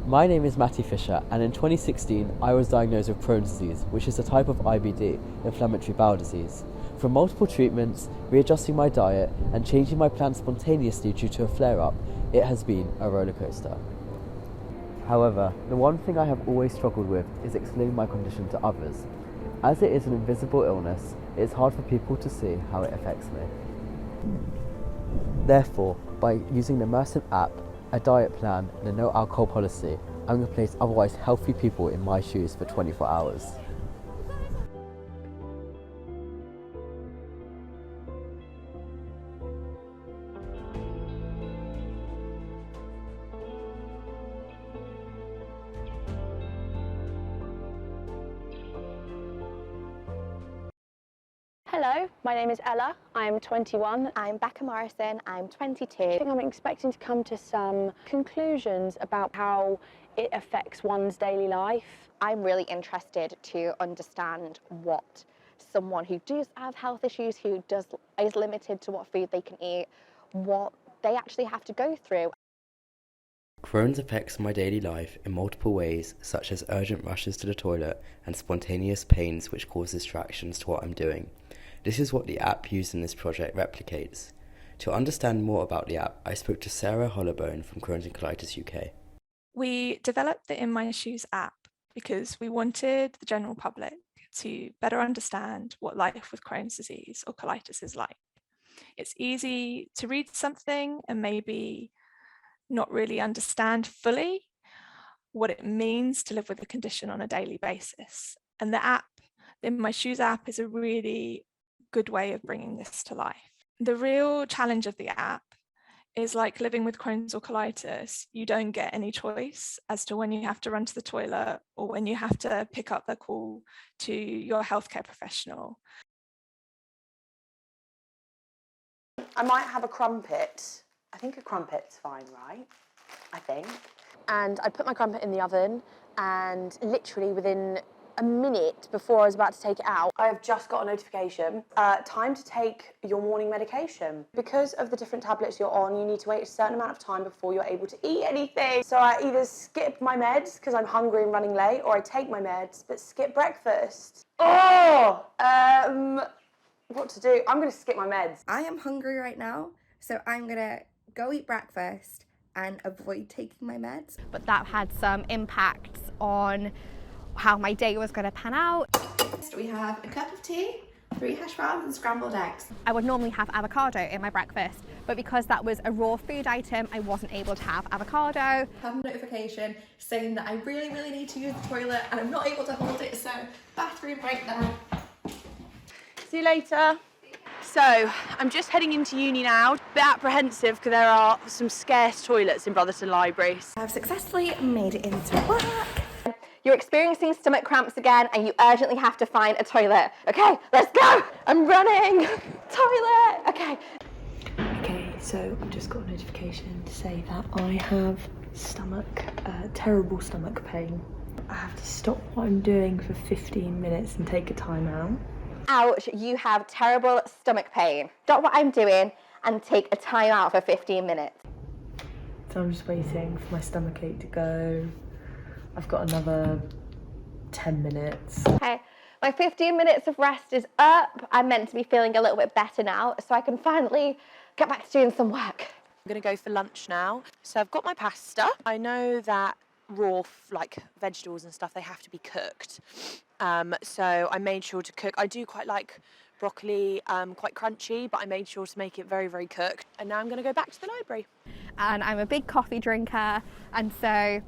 My name is Matty Fisher, and in 2016 I was diagnosed with Crohn's disease, which is a type of IBD, inflammatory bowel disease. From multiple treatments, readjusting my diet, and changing my plans spontaneously due to a flare-up, it has been a rollercoaster. However, the one thing I have always struggled with is explaining my condition to others. As it is an invisible illness, it is hard for people to see how it affects me. Therefore, by using the immersive app, a diet plan and a no alcohol policy, I'm going to place otherwise healthy people in my shoes for 24 hours. Hello, my name is Ella, I'm 21. I'm Becca Morrison, I'm 22. I think I'm expecting to come to some conclusions about how it affects one's daily life. I'm really interested to understand what someone who does have health issues, who is limited to what food they can eat, what they actually have to go through. Crohn's affects my daily life in multiple ways, such as urgent rushes to the toilet and spontaneous pains which cause distractions to what I'm doing. This is what the app used in this project replicates. To understand more about the app, I spoke to Sarah Hollowbone from Crohn's and Colitis UK. We developed the In My Shoes app because we wanted the general public to better understand what life with Crohn's disease or colitis is like. It's easy to read something and maybe not really understand fully what it means to live with the condition on a daily basis. And the In My Shoes app, is a really good way of bringing this to life. The real challenge of the app is, like living with Crohn's or colitis, you don't get any choice as to when you have to run to the toilet or when you have to pick up the call to your healthcare professional. I might have a crumpet. I think a crumpet's fine, right? I think. And I put my crumpet in the oven, and literally within a minute before I was about to take it out, I have just got a notification. Time to take your morning medication. Because of the different tablets you're on, you need to wait a certain amount of time before you're able to eat anything. So I either skip my meds because I'm hungry and running late, or I take my meds but skip breakfast. Oh! What to do? I'm going to skip my meds. I am hungry right now, so I'm going to go eat breakfast and avoid taking my meds. But that had some impacts on how my day was going to pan out. We have a cup of tea, 3 hash browns and scrambled eggs. I would normally have avocado in my breakfast, but because that was a raw food item, I wasn't able to have avocado. I have a notification saying that I really, really need to use the toilet and I'm not able to hold it, so bathroom right now. See you later. So, I'm just heading into uni now. A bit apprehensive because there are some scarce toilets in Brotherton Library. I've successfully made it into work. You're experiencing stomach cramps again and you urgently have to find a toilet. Okay, let's go. I'm running. Toilet. Okay, so I've just got a notification to say that I have terrible stomach pain. I have to stop what I'm doing for 15 minutes and take a time out. Ouch, you have terrible stomach pain. Stop what I'm doing and take a time out for 15 minutes. So I'm just waiting for my stomachache to go. I've got another 10 minutes. Okay, my 15 minutes of rest is up. I'm meant to be feeling a little bit better now, so I can finally get back to doing some work. I'm going to go for lunch now. So I've got my pasta. I know that raw, like vegetables and stuff, they have to be cooked. So I made sure to cook. I do quite like broccoli, quite crunchy, but I made sure to make it very, very cooked. And now I'm going to go back to the library. And I'm a big coffee drinker, and so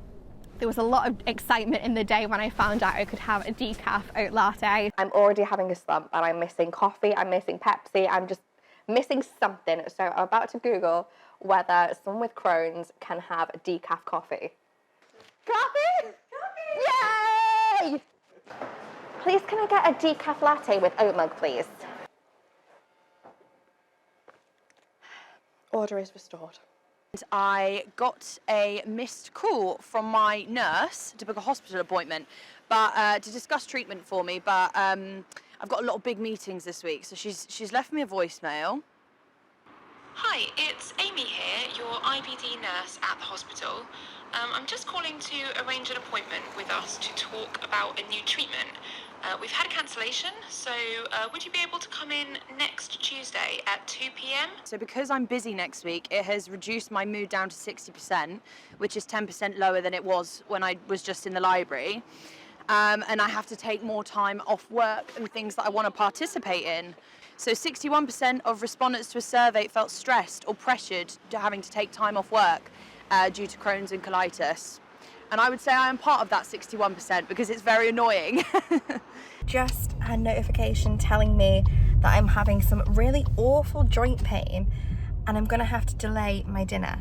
there was a lot of excitement in the day when I found out I could have a decaf oat latte. I'm already having a slump and I'm missing coffee, I'm missing Pepsi, I'm just missing something. So I'm about to Google whether someone with Crohn's can have a decaf coffee. Coffee? Coffee! Yay! Please, can I get a decaf latte with oat milk, please? Order is restored. I got a missed call from my nurse to book a hospital appointment, but to discuss treatment for me. But I've got a lot of big meetings this week, so she's left me a voicemail. Hi, it's Amy here, your IBD nurse at the hospital. I'm just calling to arrange an appointment with us to talk about a new treatment. We've had a cancellation, so would you be able to come in next Tuesday at 2 p.m? So because I'm busy next week, it has reduced my mood down to 60%, which is 10% lower than it was when I was just in the library. And I have to take more time off work and things that I want to participate in. So 61% of respondents to a survey felt stressed or pressured to having to take time off work due to Crohn's and colitis. And I would say I am part of that 61% because it's very annoying. Just a notification telling me that I'm having some really awful joint pain and I'm gonna have to delay my dinner.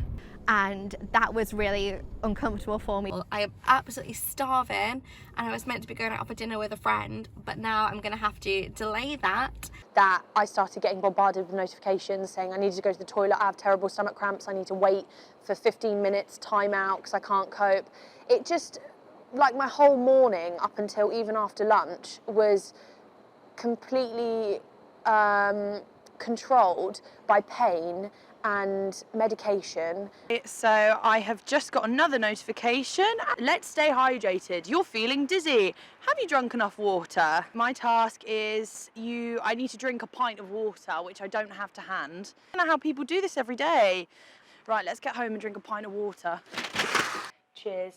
And that was really uncomfortable for me. I am absolutely starving and I was meant to be going out for dinner with a friend, but now I'm going to have to delay that. That I started getting bombarded with notifications saying I need to go to the toilet, I have terrible stomach cramps, I need to wait for 15 minutes time out because I can't cope. It just, like my whole morning up until even after lunch was completely controlled by pain and medication. So I have just got another notification. Let's stay hydrated. You're feeling dizzy. Have you drunk enough water? My task is I need to drink a pint of water, which I don't have to hand. I don't know how people do this every day. Right, let's get home and drink a pint of water. Cheers.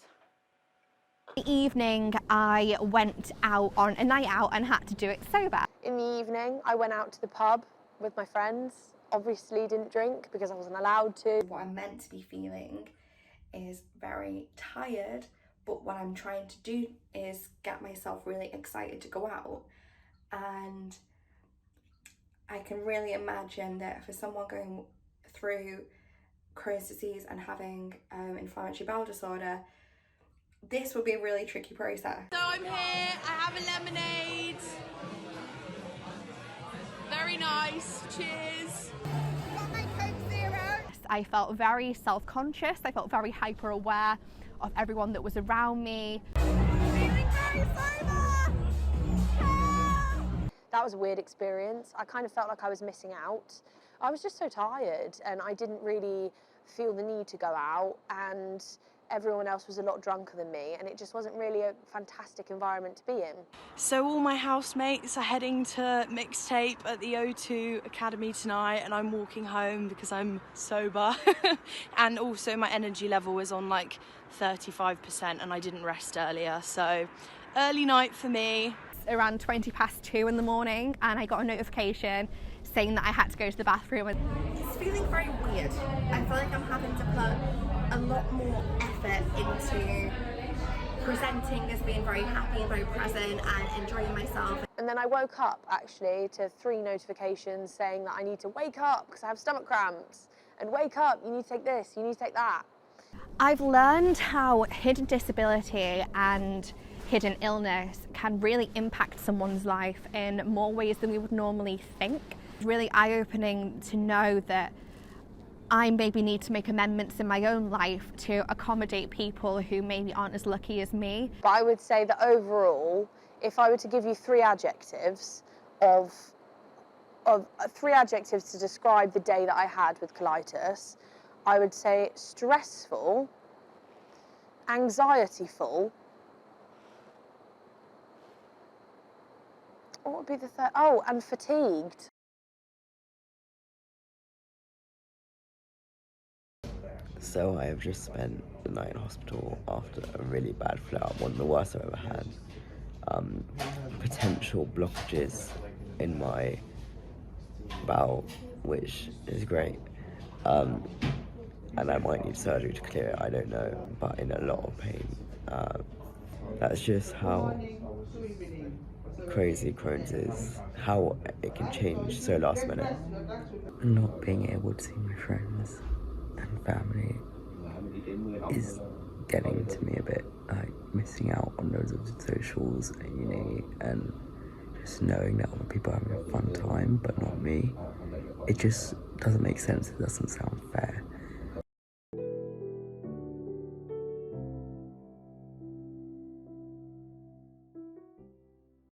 In the evening, I went out on a night out and had to do it sober. In the evening, I went out to the pub with my friends. Obviously didn't drink because I wasn't allowed to. What I'm meant to be feeling is very tired, but what I'm trying to do is get myself really excited to go out. And I can really imagine that for someone going through Crohn's disease and having inflammatory bowel disorder, this would be a really tricky process. So I'm here, I have a lemonade. Very nice, cheers. Got my Coke Zero. I felt very self-conscious, I felt very hyper-aware of everyone that was around me. Feeling very sober. That was a weird experience. I kind of felt like I was missing out. I was just so tired and I didn't really feel the need to go out, and everyone else was a lot drunker than me, and it just wasn't really a fantastic environment to be in. So all my housemates are heading to mixtape at the O2 Academy tonight, and I'm walking home because I'm sober. And also my energy level was on like 35% and I didn't rest earlier, so early night for me. Around 2:20 in the morning, and I got a notification saying that I had to go to the bathroom. It's feeling very weird. I feel like I'm having to put a lot more effort into presenting as being very happy and very present and enjoying myself. And then I woke up actually to 3 notifications saying that I need to wake up because I have stomach cramps, and wake up, you need to take this, you need to take that. I've learned how hidden disability and hidden illness can really impact someone's life in more ways than we would normally think. It's really eye-opening to know that I maybe need to make amendments in my own life to accommodate people who maybe aren't as lucky as me. But I would say that overall, if I were to give you 3 adjectives of 3 adjectives to describe the day that I had with colitis, I would say stressful, anxietyful. What would be the third? Oh, and fatigued. So I have just spent the night in hospital after a really bad flare-up, one of the worst I've ever had. Potential blockages in my bowel, which is great. And I might need surgery to clear it, I don't know, but in a lot of pain. That's just how crazy Crohn's is, how it can change so last minute. Not being able to see my friends and family is getting to me a bit, like missing out on loads of socials at uni, and just knowing that other people are having a fun time but not me. It just doesn't make sense, it doesn't sound fair.